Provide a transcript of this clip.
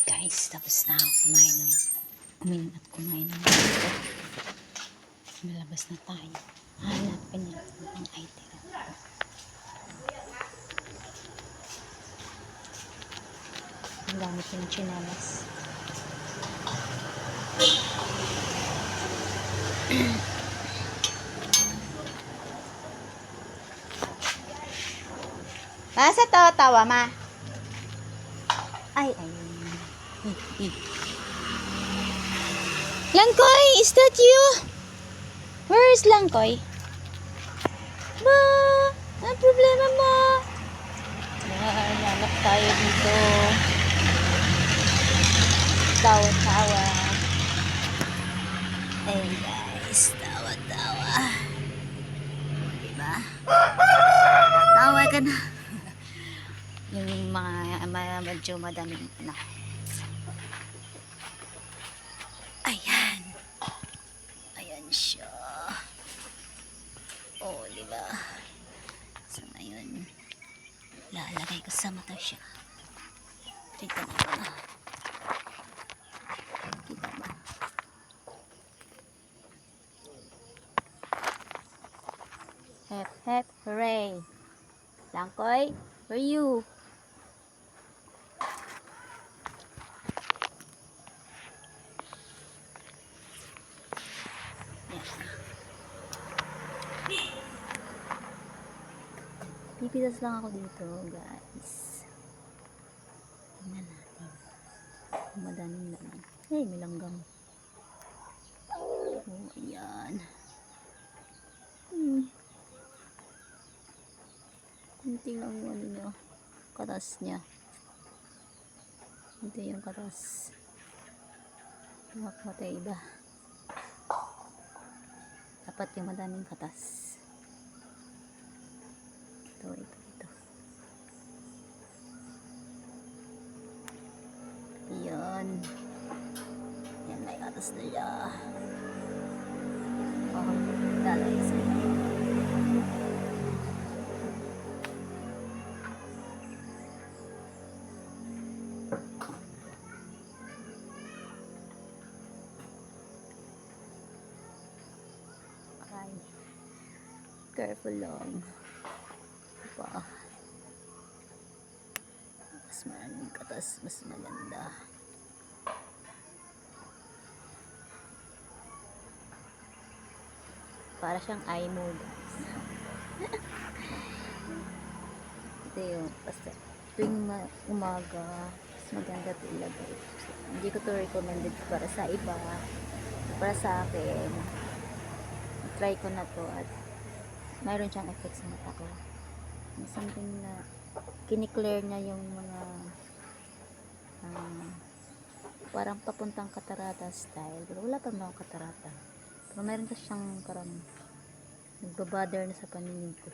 Guys, tapos na ako uminom at kumain ng ito. Malabas na tayo. Hanapin na ang item. Ang gamit yung chinalas. Basta tawa ma. Ay. Langkoy, is that you? Where is Langkoy? Ba, ang problema mo? Hanap tayo dito. Tawa-tawa. Ayun guys, tawa-tawa. Diba? Tawa ka na. Yung mga medyo madaming na. Ayan. Ayan siya. Oh, diba? So, ngayon, lalagay ko sa mata siya. Kita mo ba? Kita ba? Hep, hep, hooray! Langkoy, where are you? Pipitas lang ako dito, guys. Tingnan natin. Madaming laman. Hey, may langgam. Oh, ayan. Kunti lang yung ano niya. Katas niya. Ito yung katas. Nakapatay iba. Dapat yung madaming katas. Ito. Yan. Yan, may katas na siya. Oh, lalay sa iyo. Okay. Careful lang. Pa. Mas maraming katas, mas maganda. Para siyang eye mo, guys. Ito yung basta tuwing umaga, mas maganda ito ilagay. Hindi ko to recommended para sa iba, para sa akin. Try ko na to at mayroon siyang effect sa mata ko. Something na kiniklear niya yung mga parang papuntang katarata style. Pero wala pa mga katarata. Pero meron pa siyang parang nagbabother na sa paningin ko.